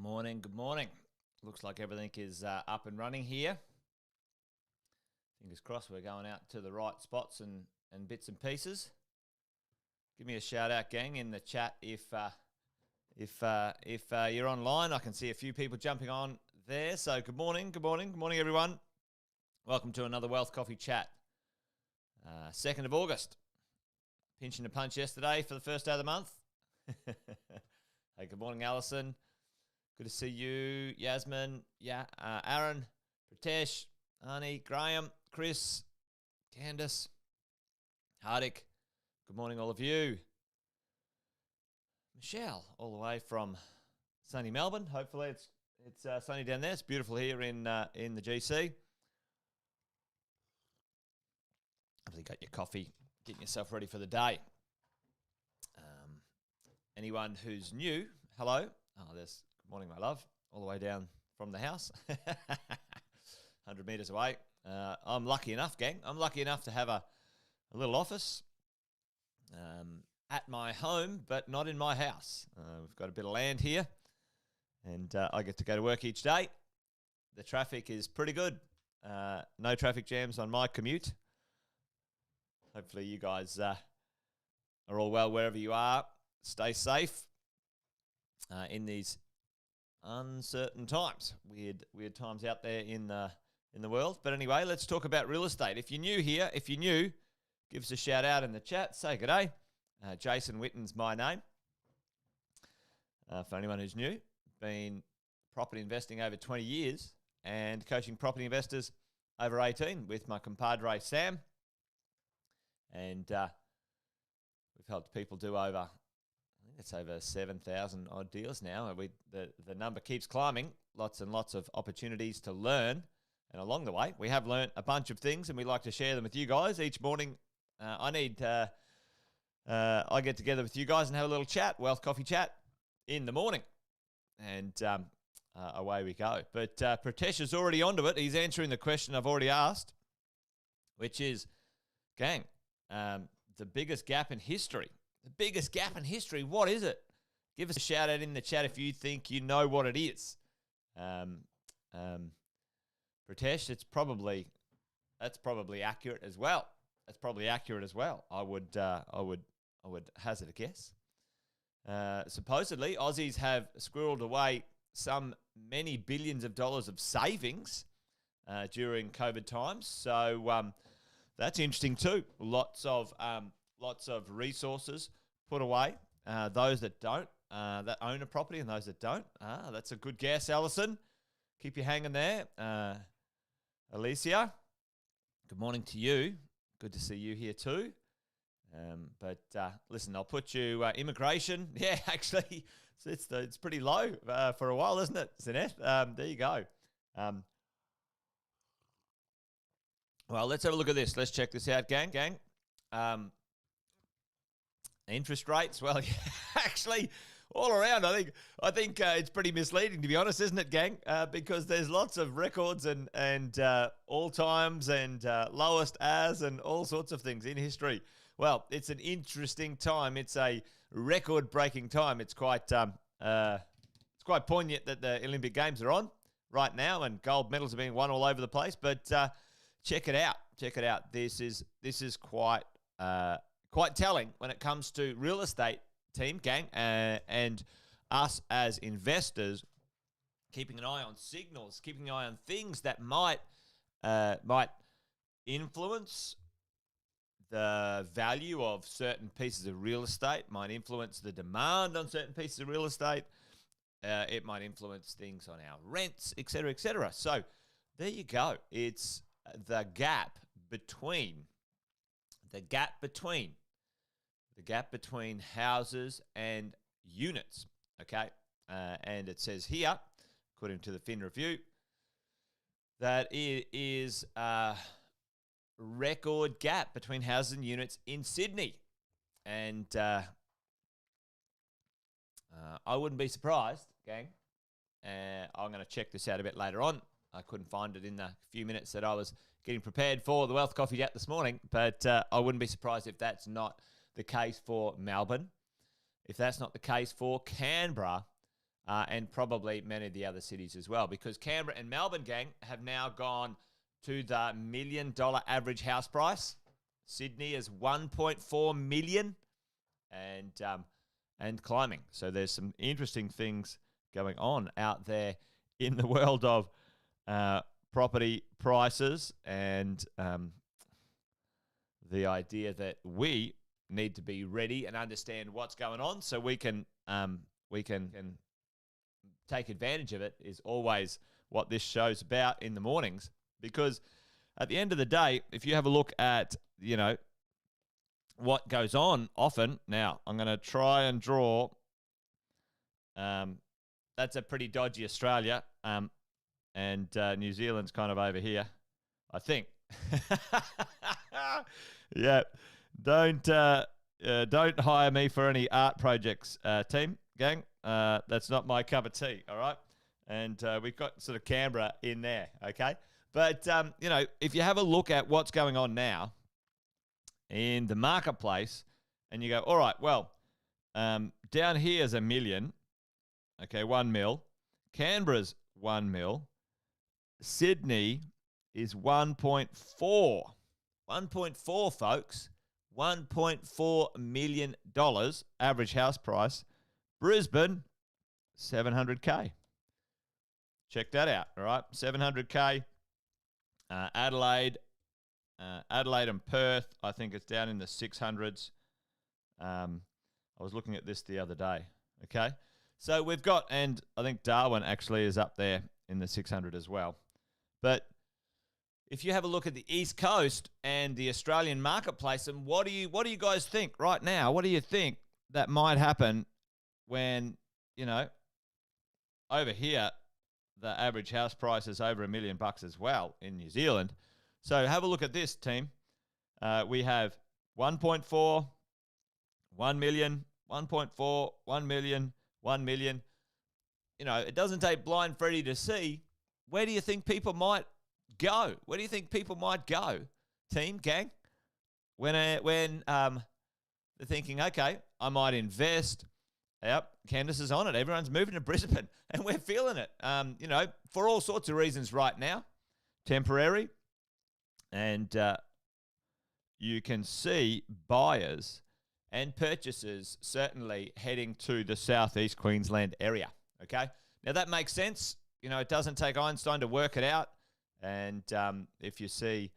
Morning, good morning. Looks like everything is up and running here. Fingers crossed we're going out to the right spots and bits and pieces. Give me a shout out, gang, in the chat if you're online. I can see a few people jumping on there. So good morning, everyone. Welcome to another Wealth Coffee Chat. 2nd of August. Pinching a punch yesterday for the first day of the month. Hey, good morning, Alison. Good to see you, Yasmin, Aaron, Pratesh, Arnie, Graham, Chris, Candice, Hardik. Good morning, all of you. Michelle, all the way from sunny Melbourne. Hopefully it's sunny down there. It's beautiful here in the GC. Hopefully got your coffee, getting yourself ready for the day. Anyone who's new, hello. Oh, there's good morning, my love, all the way down from the house, 100 metres away. I'm lucky enough, gang. I'm lucky enough to have a little office at my home, but not in my house. We've got a bit of land here, and I get to go to work each day. The traffic is pretty good. No traffic jams on my commute. Hopefully you guys are all well wherever you are. Stay safe in these uncertain times. Weird times out there in the world. But anyway, let's talk about real estate. If you're new here, give us a shout out in the chat. Say good day. Jason Witten's my name. For anyone who's new, been property investing over 20 years and coaching property investors over 18 with my compadre Sam. And we've helped people do over, I think it's over 7,000 odd deals now. The number keeps climbing. Lots and lots of opportunities to learn. And along the way, we have learned a bunch of things, and we like to share them with you guys. Each morning, I get together with you guys and have a little chat, Wealth Coffee Chat, in the morning. And away we go. But Pratesh is already onto it. He's answering the question I've already asked, which is, gang, the biggest gap in history. The biggest gap in history, what is it? Give us a shout out in the chat if you think you know what it is. Pratesh, that's probably accurate as well. I would hazard a guess. Supposedly, Aussies have squirreled away many billions of dollars of savings during COVID times. So that's interesting too. Lots of resources put away. Those that don't, that own a property, and those that don't. That's a good guess, Alison. Keep you hanging there. Alicia, good morning to you. Good to see you here too. But listen, I'll put you immigration. Yeah, actually, it's pretty low for a while, isn't it, Zinette? There you go. Well, let's have a look at this. Let's check this out, gang. Interest rates, well, actually, all around, I think it's pretty misleading, to be honest, isn't it, gang? Because there's lots of records and all times and lowest as and all sorts of things in history. Well, it's an interesting time. It's a record-breaking time. It's quite poignant that the Olympic Games are on right now, and gold medals are being won all over the place. But check it out. This is quite telling when it comes to real estate team, gang, and us as investors keeping an eye on signals, keeping an eye on things that might influence the value of certain pieces of real estate, might influence the demand on certain pieces of real estate. It might influence things on our rents, etc., etc. So there you go. It's the gap between houses and units, okay? And it says here, according to the Fin Review, that it is a record gap between houses and units in Sydney. And I wouldn't be surprised, gang. I'm going to check this out a bit later on. I couldn't find it in the few minutes that I was getting prepared for the Wealth Coffee Chat this morning, but I wouldn't be surprised if that's not the case for Melbourne. If that's not the case for Canberra, and probably many of the other cities as well, because Canberra and Melbourne, gang, have now gone to the $1 million average house price. Sydney is 1.4 million and climbing. So there's some interesting things going on out there in the world of property prices, and the idea that we need to be ready and understand what's going on so we can take advantage of it is always what this show's about in the mornings. Because at the end of the day, if you have a look at, what goes on often, now I'm going to try and draw, that's a pretty dodgy Australia, and New Zealand's kind of over here, I think. Yeah, don't hire me for any art projects, team, gang. That's not my cup of tea, all right? And we've got sort of Canberra in there, okay? But, if you have a look at what's going on now in the marketplace, and you go, all right, well, down here is $1 million, okay, 1 mil. Canberra's 1 mil. Sydney is 1.4. 1.4, folks. $1.4 million average house price. Brisbane, 700K. Check that out, all right? 700K. Adelaide and Perth, I think it's down in the 600s. I was looking at this the other day, okay? So we've got, and I think Darwin actually is up there in the 600 as well. But if you have a look at the East Coast and the Australian marketplace, and what do you guys think right now? What do you think that might happen when, over here, the average house price is over $1 million as well in New Zealand? So have a look at this, team. We have 1.4, 1 million, 1.4, 1 million, 1 million. It doesn't take blind Freddy to see. Where do you think people might go? Where do you think people might go, team, gang? When they're thinking, okay, I might invest. Yep, Candace is on it. Everyone's moving to Brisbane, and we're feeling it. For all sorts of reasons right now, temporary, and you can see buyers and purchasers certainly heading to the southeast Queensland area. Okay, now that makes sense. It doesn't take Einstein to work it out. And if you see,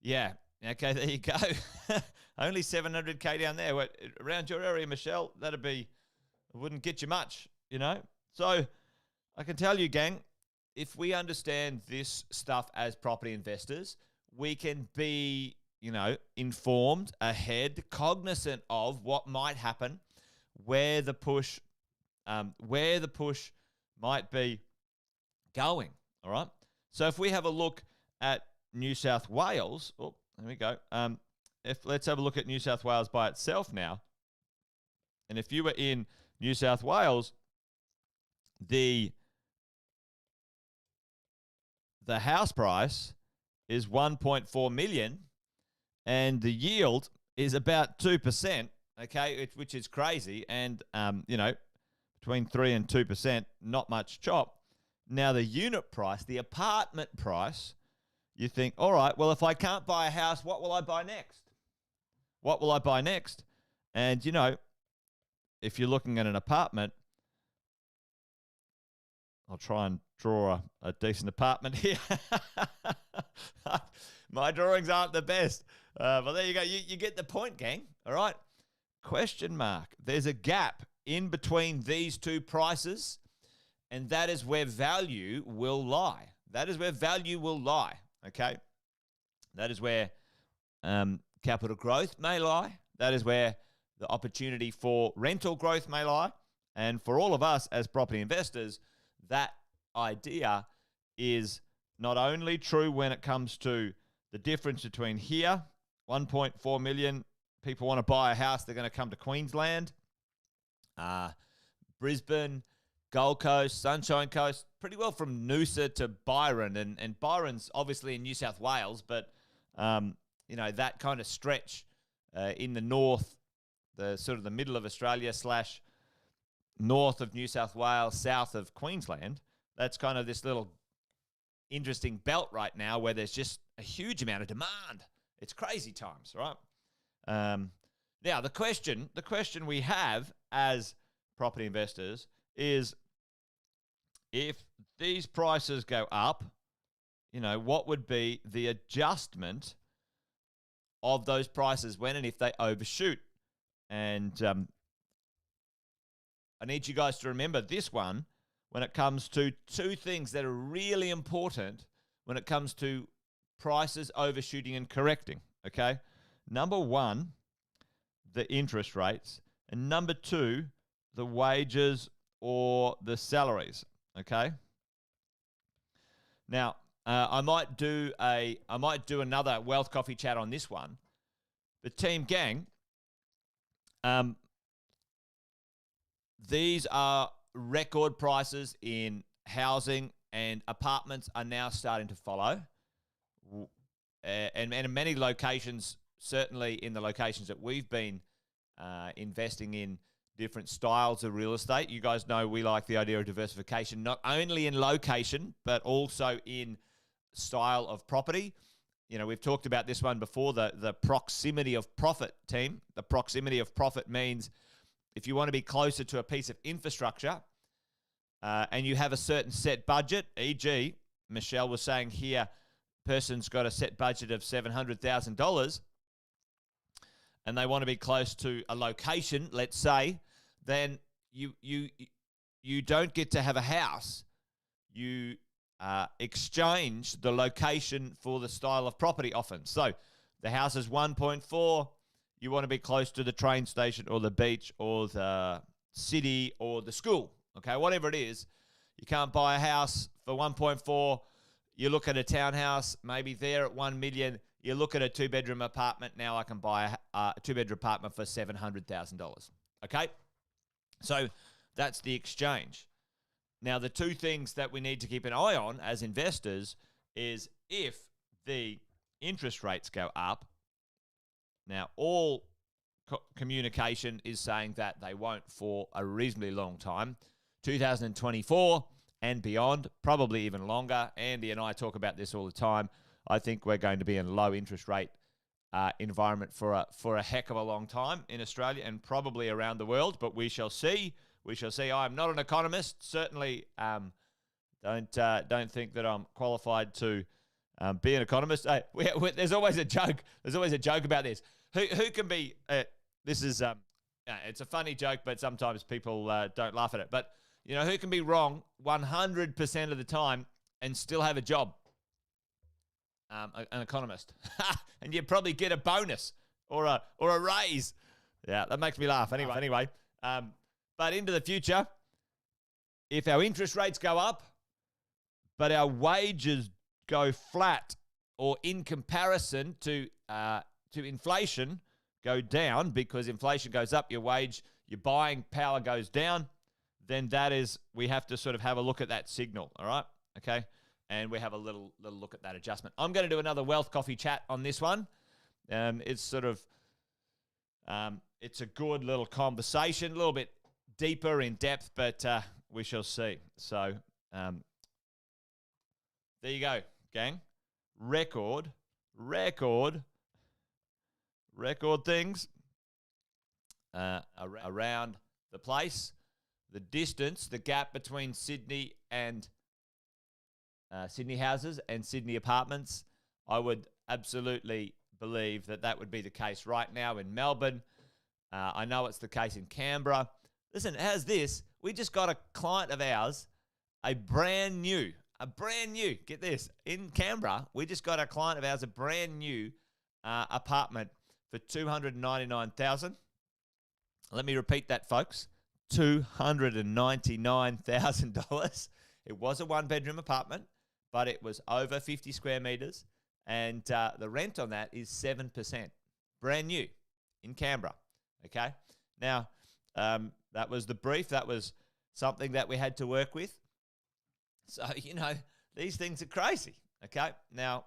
yeah, okay, there you go. Only 700K down there. Around your area, Michelle, it wouldn't get you much, So I can tell you, gang, if we understand this stuff as property investors, we can be, informed, ahead, cognizant of what might happen, where the push might be going, all right? So if we have a look at New South Wales, there we go. Let's have a look at New South Wales by itself now. And if you were in New South Wales, the house price is 1.4 million, and the yield is about 2%, okay, which is crazy. And, between 3 and 2%, not much chop. Now, the unit price, the apartment price, you think, all right, well, if I can't buy a house, what will I buy next? What will I buy next? And, if you're looking at an apartment, I'll try and draw a decent apartment here. My drawings aren't the best. But there you go. You get the point, gang. All right. Question mark. There's a gap in between these two prices, and that is where value will lie. That is where value will lie, okay? That is where capital growth may lie. That is where the opportunity for rental growth may lie. And for all of us as property investors, that idea is not only true when it comes to the difference between here, 1.4 million people want to buy a house, they're going to come to Queensland, Brisbane, Gold Coast, Sunshine Coast, pretty well from Noosa to Byron. And Byron's obviously in New South Wales, but, that kind of stretch in the north, the sort of the middle of Australia / north of New South Wales, south of Queensland. That's kind of this little interesting belt right now where there's just a huge amount of demand. It's crazy times, right? Now, the question we have as property investors is, if these prices go up, what would be the adjustment of those prices when and if they overshoot? And I need you guys to remember this one when it comes to two things that are really important when it comes to prices overshooting and correcting, okay? Number one, the interest rates, and number two, the wages or the salaries, okay? Now, I might do another Wealth Coffee chat on this one, but team gang, these are record prices in housing, and apartments are now starting to follow. And in many locations, certainly in the locations that we've been investing in different styles of real estate. You guys know we like the idea of diversification, not only in location, but also in style of property. We've talked about this one before, the proximity of profit, team. The proximity of profit means if you want to be closer to a piece of infrastructure and you have a certain set budget, e.g., Michelle was saying here, person's got a set budget of $700,000 and they want to be close to a location, let's say, then you don't get to have a house. You exchange the location for the style of property often. So the house is 1.4. You want to be close to the train station or the beach or the city or the school. Okay, whatever it is, you can't buy a house for 1.4. You look at a townhouse, maybe there at 1 million. You look at a two-bedroom apartment. Now I can buy a two-bedroom apartment for $700,000. Okay, so that's the exchange. Now, the two things that we need to keep an eye on as investors is if the interest rates go up. Now, all communication is saying that they won't for a reasonably long time. 2024 and beyond, probably even longer. Andy and I talk about this all the time. I think we're going to be in a low interest rate environment for a heck of a long time in Australia and probably around the world, but we shall see. We shall see. I'm not an economist. Certainly don't think that I'm qualified to be an economist. There's always a joke. There's always a joke about this. Who can be? This is it's a funny joke, but sometimes people don't laugh at it. But who can be wrong 100% of the time and still have a job? An economist, and you probably get a bonus or a raise. Yeah, that makes me laugh. Anyway. But into the future, if our interest rates go up, but our wages go flat or in comparison to inflation go down, because inflation goes up, your buying power goes down, then we have to sort of have a look at that signal, all right? Okay? And we have a little look at that adjustment. I'm going to do another Wealth Coffee chat on this one. It's sort of, it's a good little conversation, a little bit deeper in depth, but we shall see. So there you go, gang. Record things around the place. The distance, the gap between Sydney and Sydney houses and Sydney apartments, I would absolutely believe that would be the case right now in Melbourne. I know it's the case in Canberra. Listen, how's this? We just got a client of ours, a brand new, get this, in Canberra, we just got a client of ours a brand new apartment for $299,000. Let me repeat that, folks. $299,000. It was a one-bedroom apartment, but it was over 50 square meters, and the rent on that is 7%. Brand new in Canberra, okay? Now, that was the brief. That was something that we had to work with. So, these things are crazy, okay? Now,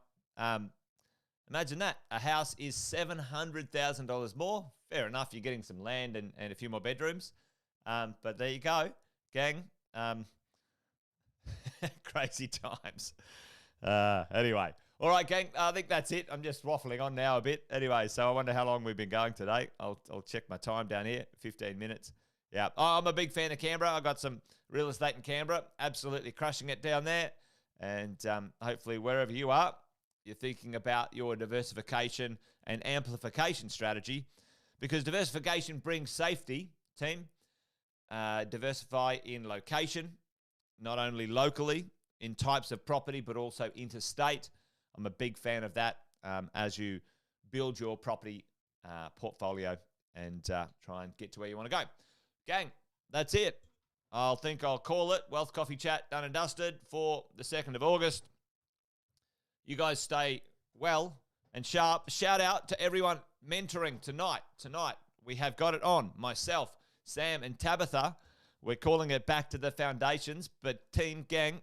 imagine that. A house is $700,000 more. Fair enough, you're getting some land and a few more bedrooms. But there you go, gang. Crazy times. Anyway. All right, gang. I think that's it. I'm just waffling on now a bit. Anyway, so I wonder how long we've been going today. I'll check my time down here. 15 minutes. Yeah. Oh, I'm a big fan of Canberra. I got some real estate in Canberra. Absolutely crushing it down there. And hopefully wherever you are, you're thinking about your diversification and amplification strategy, because diversification brings safety, team. Diversify in location, not only locally, in types of property, but also interstate. I'm a big fan of that as you build your property portfolio and try and get to where you want to go. Gang, that's it. I'll call it Wealth Coffee Chat done and dusted for the 2nd of August. You guys stay well and sharp. Shout out to everyone mentoring tonight. Tonight, we have got it on. Myself, Sam, and Tabitha. We're calling it Back to the Foundations, but team, gang,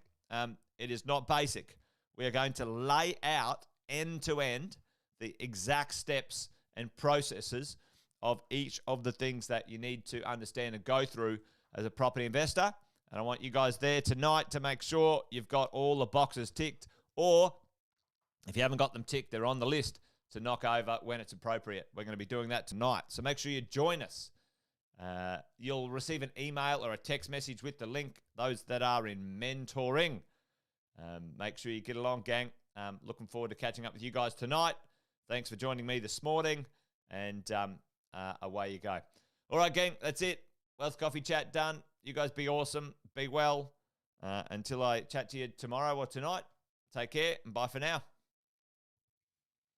it is not basic. We are going to lay out end-to-end the exact steps and processes of each of the things that you need to understand and go through as a property investor. And I want you guys there tonight to make sure you've got all the boxes ticked, or if you haven't got them ticked, they're on the list to knock over when it's appropriate. We're going to be doing that tonight. So make sure you join us. You'll receive an email or a text message with the link, those that are in mentoring. Make sure you get along, gang. Looking forward to catching up with you guys tonight. Thanks for joining me this morning, and away you go. All right, gang, that's it. Wealth Coffee Chat done. You guys be awesome. Be well. Until I chat to you tomorrow or tonight, take care and bye for now.